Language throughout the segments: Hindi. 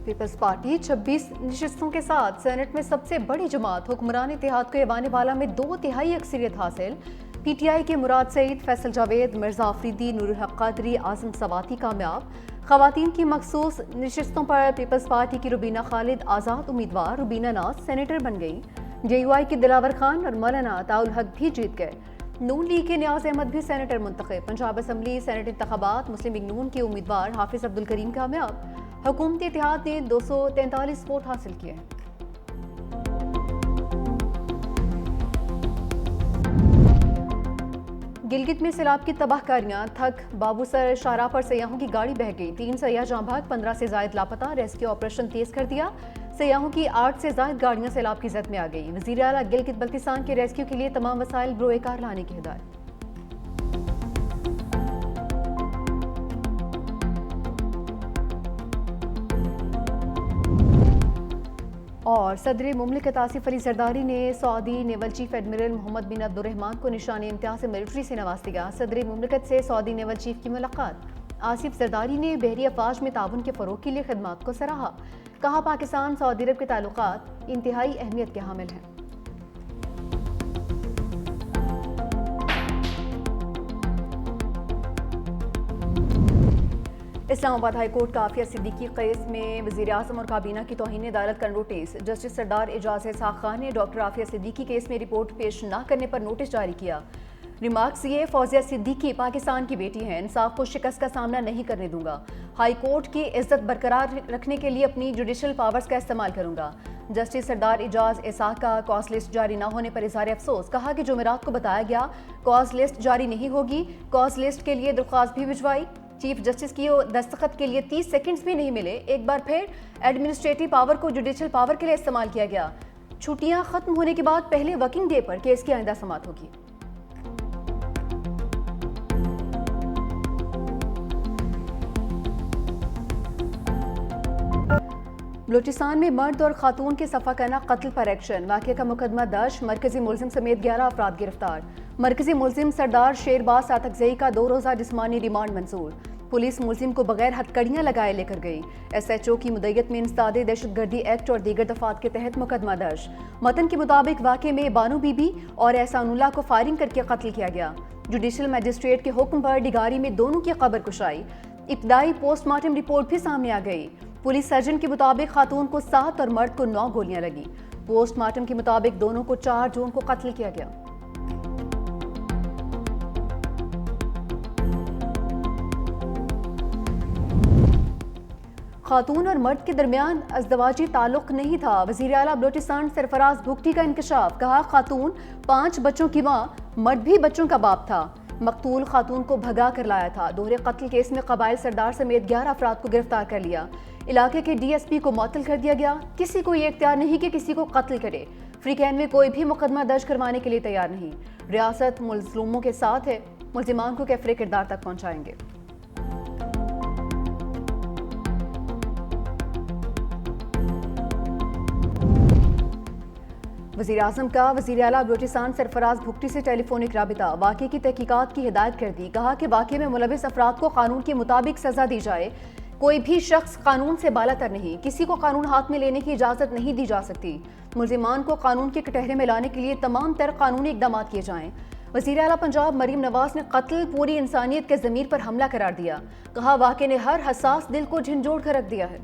पीपल्स पार्टी 26 नशिस्तों के साथ सेनेट में सबसे बड़ी जमात हुक्मरान इत्तेहाद को एवाने वाला में 2/3 अक्सरियत हासिल। पीटीआई के मुराद सईद, फैसल जावेद, मिर्जा आफरीदी, नूरुल हक कादरी, आजम सवाती कामयाब। खवातीन की मखसूस नशिस्तों पर पीपल्स पार्टी की रुबीना खालिद आज़ाद उम्मीदवार। रुबीना नाज सेनेटर बन गई। जेयूआई के दिलावर खान और मौलाना अताउल हक भी जीत गए। नून लीग के नियाज अहमद भी सेनेटर मुंतखब। पंजाब असम्बली सेनेट इंतखाबात मुस्लिम लीग नून के उम्मीदवार हाफिज अब्दुल करीम कामयाब। हुकूमती इत्तेहाद ने 243 वोट हासिल किए हैं। गिलगित में सैलाब की तबाहकारियां थक। बाबूसर शाहराह पर सयाहों की गाड़ी बह गई। 3 सयाह जाँ भाग, 15 से जायद लापता। रेस्क्यू ऑपरेशन तेज कर दिया। सयाहों की 8 से जायद गाड़ियां सैलाब की जद में आ गई। वज़ीर आला गिलगित बल्तिस्तान के रेस्क्यू के लिए तमाम वसाइल बरोए कार लाने की हिदायत। और सदर मुमलिकत आसिफ अली जरदारी ने Saudi naval chief admiral Mohammed bin Abdulrahman को निशान इम्तियाज से मिलिट्री से नवाज दिया। सदर मुमलिकत से सऊदी नेवल चीफ की मुलाकात। आसिफ जरदारी ने बहरी अफवाज में ताउन के फ़रोग के लिए खिदमात को सराहा। कहा, पाकिस्तान सऊदी अरब के ताल्लुकात इंतहाई अहमियत के हामिल हैं। इस्लामाबाद हाई कोर्ट का आफिया सिद्दीकी केस में वज़ीर आज़म और काबीना की तौहीन अदालत का नोटिस। जस्टिस सरदार एजाज इसहाक खान ने डॉक्टर आफिया सिद्दीकी केस में रिपोर्ट पेश न करने पर नोटिस जारी किया। रिमार्क्स ये, फौजिया सिद्दीकी पाकिस्तान की बेटी हैं, इंसाफ को शिकस्त का सामना नहीं करने दूंगा। हाई कोर्ट की इज्जत बरकरार रखने के लिए अपनी जुडिशल पावर्स का इस्तेमाल करूंगा। जस्टिस सरदार एजाज इसहाक का कॉज लिस्ट जारी न होने पर इजहार अफसोस। कहा कि जुमेरात को बताया गया कॉज लिस्ट जारी नहीं होगी। कॉज लिस्ट के लिए दरख्वास्त भी भिजवाई। चीफ जस्टिस की दस्तखत के लिए 30 सेकंड्स भी नहीं मिले। एक बार फिर एडमिनिस्ट्रेटिव पावर को जुडिशल पावर के लिए इस्तेमाल किया गया। छुट्टियां खत्म होने के बाद पहले वर्किंग डे पर केस की आइंदा समाअत होगी। बलूचिस्तान में मर्द और खातून के सफाकाना कत्ल पर एक्शन। वाक़े का मुकदमा दर्ज। मरकजी मुलजिम समेत 11 अफराद गिरफ्तार। मरकजी मुलजिम सरदार शेरबाज सातकजई का 2 रोज़ा जिस्मानी रिमांड मंजूर। पुलिस मुलजिम को बगैर हथकड़ियां लगाए लेकर गई। SHO की मुद्दत में इंसदादे दहशतगर्दी एक्ट और दीगर दफात के तहत मुकदमा दर्ज। मतन के मुताबिक वाक़े में बानू बीबी और एहसानुल्लाह को फायरिंग करके कत्ल किया गया। जुडिशल मजिस्ट्रेट के हुक्म पर डिगारी में दोनों की कब्र कुशाई। इब्तदाई पोस्टमार्टम रिपोर्ट भी सामने आ गई। पुलिस सर्जन के मुताबिक खातून को 7 और मर्द को 9 गोलियां लगी। पोस्टमार्टम के मुताबिक दोनों को 4 जून को कत्ल किया गया। खातून और मर्द के दरमियान अज़दवाजी ताल्लुक नहीं था। वज़ीर आला बलूचिस्तान सरफराज भुगटी का इंकशाफ। कहा, खातून 5 बच्चों की माँ, मर्द भी बच्चों का बाप था। मकतूल खातून को भगा कर लाया था। दोहरे कत्ल केस में कबाइल सरदार समेत 11 अफराद को गिरफ्तार कर लिया। इलाके के DSP को मुअत्तल कर दिया गया। किसी को ये इख्तियार नहीं कि किसी को कत्ल करे। फ्रीकैन में कोई भी मुकदमा दर्ज करवाने के लिए तैयार नहीं। रियासत मुल्ज़िमों के साथ है। मुल्ज़िमान को कैफरे किरदार तक पहुँचाएंगे। वज़ीर आज़म का वज़ीर आला बलूचिस्तान सरफराज भुगटी से टेलीफोनिक राबिता। वाक़े की तहकीकात की हिदायत कर दी। कहा कि वाक़े में मुलविस अफराद को कानून के मुताबिक सज़ा दी जाए। कोई भी शख्स कानून से बालातर नहीं। किसी को कानून हाथ में लेने की इजाज़त नहीं दी जा सकती। मुल्ज़िमान को कानून के कटहरे में लाने के लिए तमाम तर कानूनी इक़दाम किए जाएँ। वज़ीर आला पंजाब मरीम नवाज ने कत्ल पूरी इंसानियत के ज़मीर पर हमला करार दिया। कहा, वाक़े ने हर हसास दिल को झंझोड़ कर रख दिया है।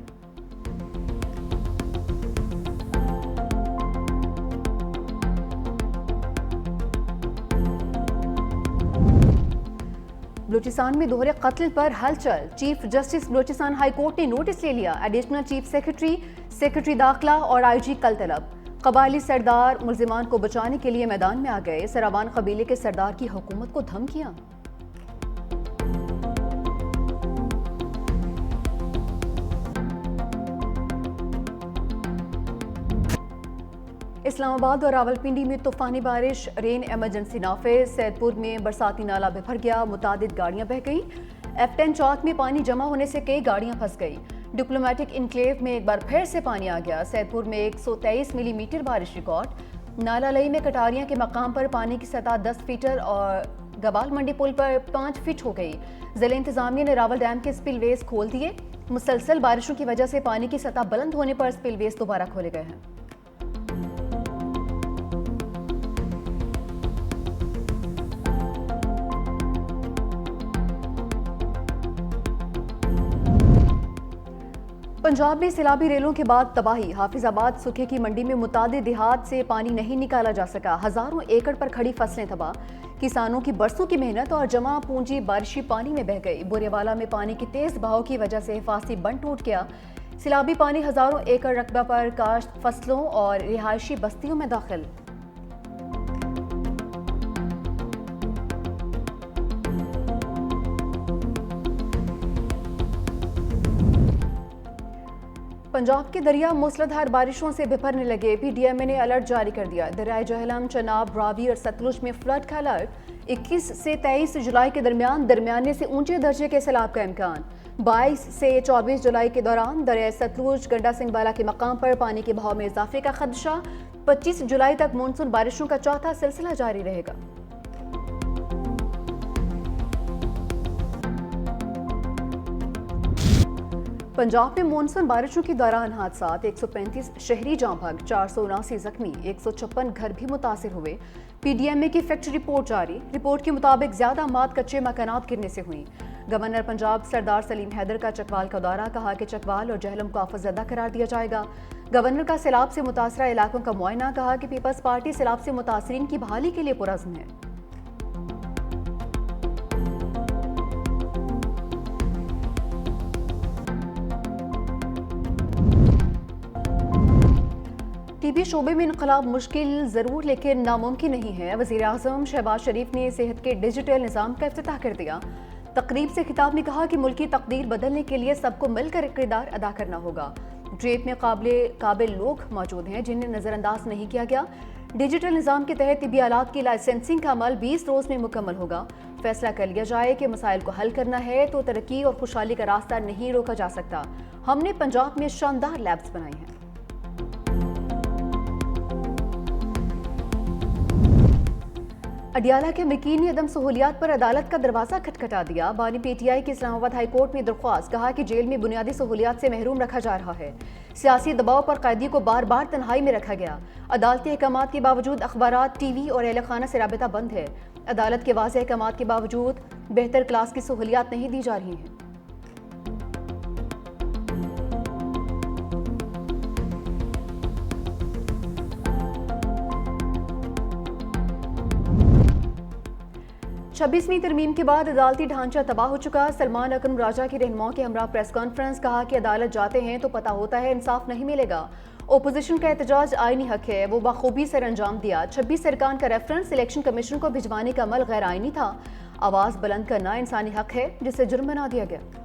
बलूचिस्तान में दोहरे कत्ल पर हलचल। Chief justice Balochistan high court ने नोटिस ले लिया। एडिशनल चीफ सेक्रेटरी, सेक्रेटरी दाखिला और IG कल तलब। कबायली सरदार मुल्जिमान को बचाने के लिए मैदान में आ गए। सरावान कबीले के सरदार की हुकूमत को धमकियां। इस्लामाबाद और रावलपिंडी में तूफानी बारिश। रेन एमरजेंसी नाफिज। सैदपुर में बरसाती नाला बिफर गया। मुतादिद गाड़ियां बह गई। F10 चौक में पानी जमा होने से कई गाड़ियां फंस गई। डिप्लोमेटिक इनक्लेव में एक बार फिर से पानी आ गया। सैदपुर में 123 मिलीमीटर बारिश रिकॉर्ड। नाला लई में कटारियां के मकाम पर पानी की सतह 10 फीट और गवाल मंडी पुल पर 5 फीट हो गई। जिला इंतजामिया ने रावल डैम के स्पिलवेज खोल दिए। मुसलसल बारिशों की वजह से पानी की सतह बुलंद होने पर स्पिलवेज दोबारा खोले गए हैं। पंजाब में सैलाबी रेलों के बाद तबाही। हाफिजाबाद सूखे की मंडी में मुतादिद देहात से पानी नहीं निकाला जा सका। हजारों एकड़ पर खड़ी फसलें तबाह। किसानों की बरसों की मेहनत और जमा पूंजी बारिशी पानी में बह गई। बुरेवाला में पानी की तेज बहाव की वजह से हिफाजती बंद टूट गया। सैलाबी पानी हजारों एकड़ रकबा पर काश्त फसलों और रिहायशी बस्तियों में दाखिल। पंजाब के दरिया मूसलाधार बारिशों से बिफरने लगे। पीडीएमए ने अलर्ट जारी कर दिया। दरियाए जहलम, चनाब, रावी और सतलुज में फ्लड का अलर्ट। 21 से 23 जुलाई के दरमियाने से ऊंचे दर्जे के सैलाब का इम्कान। 22 से 24 जुलाई के दौरान दरियाए सतलुज, गंडा सिंह बाला के मकाम पर पानी के बहाव में इजाफे का खदशा। 25 जुलाई तक मानसून बारिशों का चौथा सिलसिला जारी रहेगा। पंजाब में मानसून बारिशों के दौरान हादसात। 135 शहरी जाँ भाग, 479 जख्मी, 156 घर भी मुतासिर हुए। पीडीएमए की फैक्ट रिपोर्ट जारी। रिपोर्ट के मुताबिक ज्यादा मात कच्चे मकानात गिरने से हुई। गवर्नर पंजाब सरदार सलीम हैदर का चकवाल का दौरा। कहा कि चकवाल और जहलम को आफतज़दा करार दिया जाएगा। गवर्नर का सैलाब से मुतासरा इलाकों का मुआयना। कहा कि पीपल्स पार्टी सैलाब से मुतासरीन की बहाली के लिए पुरज़्म है। टीबी शोबे में इनकलाब मुश्किल ज़रूर लेकिन नामुमकिन नहीं है। वज़ीर-ए-आज़म शहबाज शरीफ ने सेहत के डिजिटल निज़ाम का इफ्तिताह कर दिया। तकरीब से खिताब में कहा कि मुल्क की तकदीर बदलने के लिए सबको मिलकर किरदार अदा करना होगा। ड्रेप में काबिल लोग मौजूद हैं जिन्हें नज़रअंदाज नहीं किया गया। डिजिटल निज़ाम के तहत तिबी आलात की लाइसेंसिंग का अमल 20 रोज़ में मुकम्मल होगा। फैसला कर लिया जाए कि मसाइल को हल करना है तो तरक्की और खुशहाली का रास्ता नहीं रोका जा सकता। हमने पंजाब में शानदार लैब्स बनाई हैं। अडियाला के मकीनी अदम सहूलियात पर अदालत का दरवाजा खटखटा दिया। बानी पीटीआई की इस्लामाबाद हाई कोर्ट में दरख्वास्त। कहा कि जेल में बुनियादी सहूलियात से महरूम रखा जा रहा है। सियासी दबाव पर कैदी को बार बार तन्हाई में रखा गया। अदालती अहकामात के बावजूद अखबारात, टीवी और अहल खाना से राबिता बंद है। अदालत के वाज़ेह अहकामात के बावजूद बेहतर क्लास की सहूलियात नहीं दी जा रही हैं। छब्बीसवीं तरमीम के बाद अदालती ढांचा तबाह हो चुका। सलमान अकरम राजा की रहनुमाओं के हमरा प्रेस कॉन्फ्रेंस। कहा कि अदालत जाते हैं तो पता होता है इंसाफ नहीं मिलेगा। ओपोजिशन का एहतजाज आईनी हक है, वो बखूबी सर अंजाम दिया। 26 अरकान का रेफरेंस इलेक्शन कमीशन को भिजवाने का अमल गैर आईनी था। आवाज़ बुलंद करना इंसानी हक है जिसे जुर्म बना दिया गया।